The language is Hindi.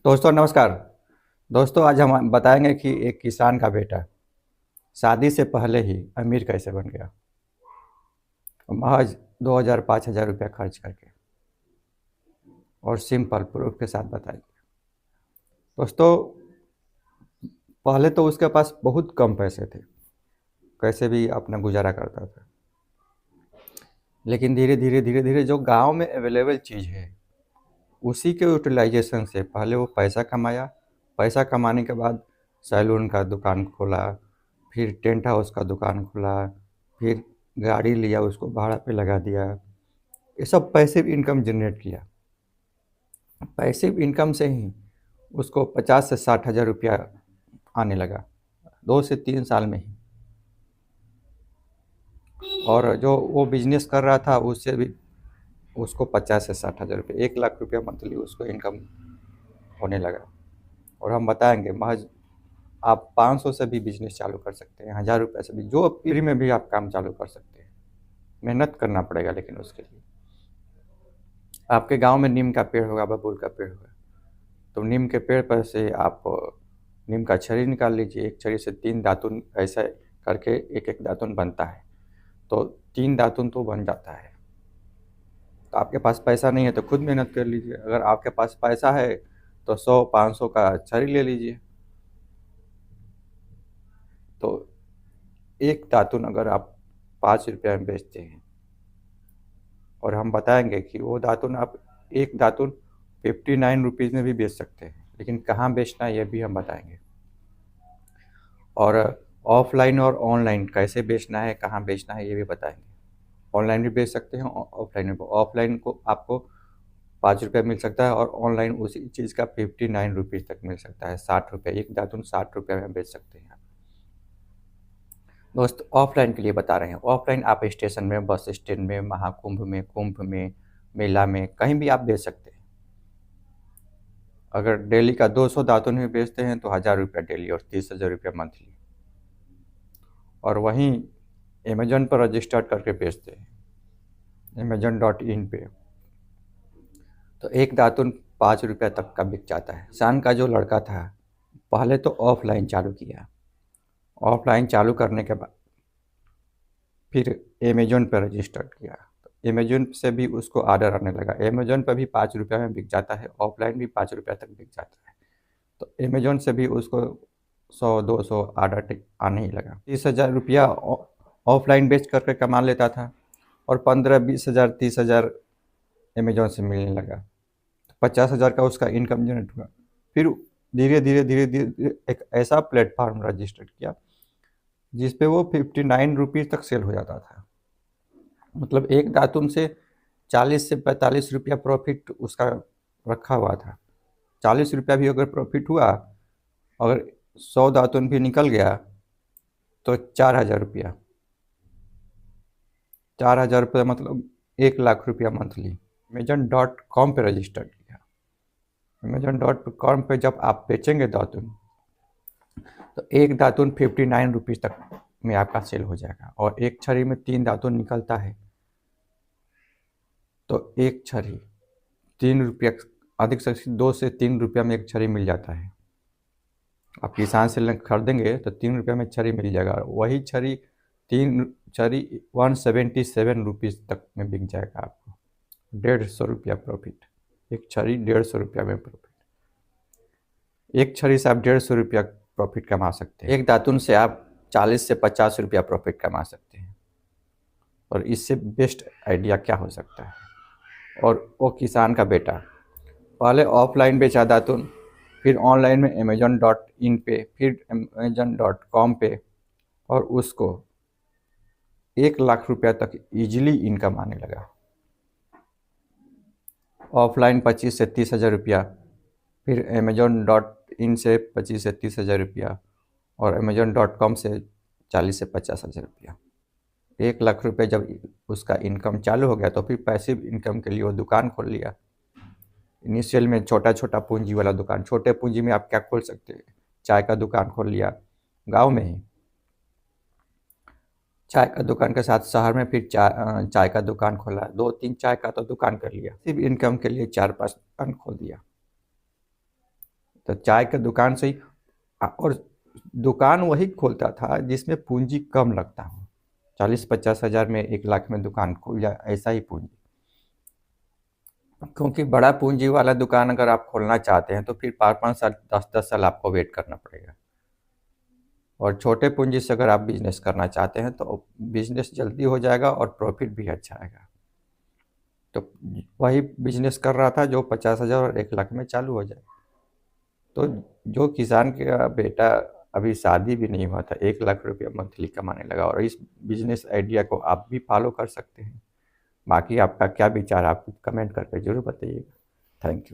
दोस्तों नमस्कार। दोस्तों आज हम बताएंगे कि एक किसान का बेटा शादी से पहले ही अमीर कैसे बन गया। महज 2000-5000 रुपया खर्च करके, और सिंपल प्रूफ के साथ बताएंगे। दोस्तों पहले तो उसके पास बहुत कम पैसे थे, कैसे भी अपना गुजारा करता था। लेकिन धीरे धीरे जो गांव में अवेलेबल चीज़ है उसी के यूटिलाइजेशन से पहले वो पैसा कमाया। पैसा कमाने के बाद सैलून का दुकान खोला, फिर टेंट हाउस का दुकान खोला, फिर गाड़ी लिया, उसको भाड़ा पे लगा दिया। ये सब पैसिव इनकम जनरेट किया। पैसिव इनकम से ही उसको 50 से 60 हज़ार रुपया आने लगा 2 से 3 साल में ही। और जो वो बिजनेस कर रहा था उससे भी उसको 50 से 60 हज़ार रुपये 1 लाख रुपया मंथली उसको इनकम होने लगा। और हम बताएंगे महज आप 500 से भी बिजनेस चालू कर सकते हैं, 1000 रुपये से भी, जो फ्री में भी आप काम चालू कर सकते हैं। मेहनत करना पड़ेगा लेकिन उसके लिए। आपके गांव में नीम का पेड़ होगा, बबूल का पेड़ होगा, तो नीम के पेड़ पर से आप नीम का छड़ी निकाल लीजिए। एक छड़ी से 3 दातुन ऐसा करके एक एक दातुन बनता है, तो 3 दातुन तो बन जाता है। तो आपके पास पैसा नहीं है तो खुद मेहनत कर लीजिए। अगर आपके पास पैसा है तो 100-500 का छड़ी ले लीजिए। तो एक दातुन अगर आप 5 रुपये में बेचते हैं, और हम बताएंगे कि वो दातुन आप एक दातुन 59 रुपीज़ में भी बेच सकते हैं, लेकिन कहाँ बेचना है ये भी हम बताएंगे। और ऑफलाइन और ऑनलाइन कैसे बेचना है, कहाँ बेचना है ये भी बताएंगे। ऑनलाइन भी बेच सकते हैं, ऑफलाइन भी। ऑफलाइन को आपको 5 रुपये मिल सकता है, और ऑनलाइन उसी चीज़ का 59 रुपीज़ तक मिल सकता है। 60 रुपये, एक दातुन 60 रुपये में बेच सकते हैं। दोस्त ऑफलाइन के लिए बता रहे हैं। ऑफलाइन आप स्टेशन में, बस स्टैंड में, महाकुंभ में, कुंभ में, मेला में, कहीं भी आप बेच सकते हैं। अगर डेली का 200 दातुन भी बेचते हैं तो 1000 रुपया डेली और 30,000 रुपया मंथली। और वहीं अमेजन पर रजिस्टर करके बेचते हैं, amazon.in पे, तो एक दातुन 5 रुपया तक का बिक जाता है। किसान का जो लड़का था पहले तो ऑफलाइन चालू किया। ऑफलाइन चालू करने के बाद फिर अमेजोन पर रजिस्टर किया, तो अमेजोन से भी उसको ऑर्डर आने लगा। अमेजोन पर भी 5 रुपया में बिक जाता है, ऑफलाइन भी 5 रुपया तक बिक जाता है। तो अमेजोन से भी उसको 100-200 ऑर्डर आने ही लगा। 30,000 रुपया ऑफलाइन बेच करके कमा लेता था, और 15-20 हज़ार 30,000 अमेजोन से मिलने लगा। तो 50,000 का उसका इनकम जनरेट हुआ। फिर धीरे धीरे एक ऐसा प्लेटफार्म रजिस्टर किया जिस पे वो 59 रुपीज़ तक सेल हो जाता था। मतलब एक दातुन से 40 से 45 रुपया प्रॉफिट उसका रखा हुआ था। 40 रुपया भी अगर प्रॉफिट हुआ, अगर 100 दातुन भी निकल गया तो 4,000 रुपया। 4,000 रुपये मतलब 1 लाख रुपया मंथली। अमेजन.com पे रजिस्टर किया। अमेजन.com पे जब आप बेचेंगे दातुन, तो एक दातुन 59 रुपीज़ तक में आपका सेल हो जाएगा। और एक छड़ी में 3 दातुन निकलता है, तो एक छड़ी 3 रुपया, अधिक से 2 से 3 रुपया में एक छड़ी मिल जाता है। आप किसान से खरीदेंगे तो 3 रुपया में छड़ी मिल जाएगा। वही छड़ी 177 रुपीज़ तक में बिक जाएगा आपको। 150 रुपया प्रॉफिट। एक छड़ी 150 रुपया में प्रॉफिट। एक छड़ी से आप 150 रुपया प्रॉफिट कमा सकते हैं। एक दातुन से आप 40 से 50 रुपया प्रॉफिट कमा सकते हैं। और इससे बेस्ट आइडिया क्या हो सकता है। और वो किसान का बेटा पहले ऑफलाइन बेचा दातुन, फिर ऑनलाइन में amazon.in पे, फिर amazon.com पे, और उसको 1 लाख रुपया तक इजीली इनकम आने लगा। ऑफलाइन 25 से 30 हज़ार रुपया, फिर amazon.in से 25 से 30 हज़ार रुपया, और amazon.com से 40 से 50 हज़ार रुपया। 1 लाख रुपये जब उसका इनकम चालू हो गया तो फिर पैसिव इनकम के लिए वो दुकान खोल लिया। इनिशियल में छोटा छोटा पूंजी वाला दुकान। छोटे पूंजी में आप क्या खोल सकते हैं? चाय का दुकान खोल लिया गांव में ही। चाय का दुकान के साथ शहर में फिर चाय का दुकान खोला। 2-3 चाय का तो दुकान कर लिया। सिर्फ इनकम के लिए 4-5 दुकान खोल दिया। तो चाय की दुकान से ही और दुकान वही खोलता था जिसमें पूंजी कम लगता हो। 40-50 हज़ार में 1 लाख में दुकान खुल जाए, ऐसा ही पूंजी। क्योंकि बड़ा पूंजी वाला दुकान अगर आप खोलना चाहते हैं तो फिर 5-5 साल 10-10 साल आपको वेट करना पड़ेगा। और छोटे पूंजी से अगर आप बिजनेस करना चाहते हैं तो बिजनेस जल्दी हो जाएगा और प्रॉफिट भी अच्छा आएगा। तो वही बिजनेस कर रहा था जो 50 हज़ार और 1 लाख में चालू हो जाए। तो जो किसान का बेटा अभी शादी भी नहीं हुआ था 1 लाख रुपया मंथली कमाने लगा, और इस बिजनेस आइडिया को आप भी फॉलो कर सकते हैं। बाकी आपका क्या विचार, आप कमेंट करके जरूर बताइएगा। Thank you.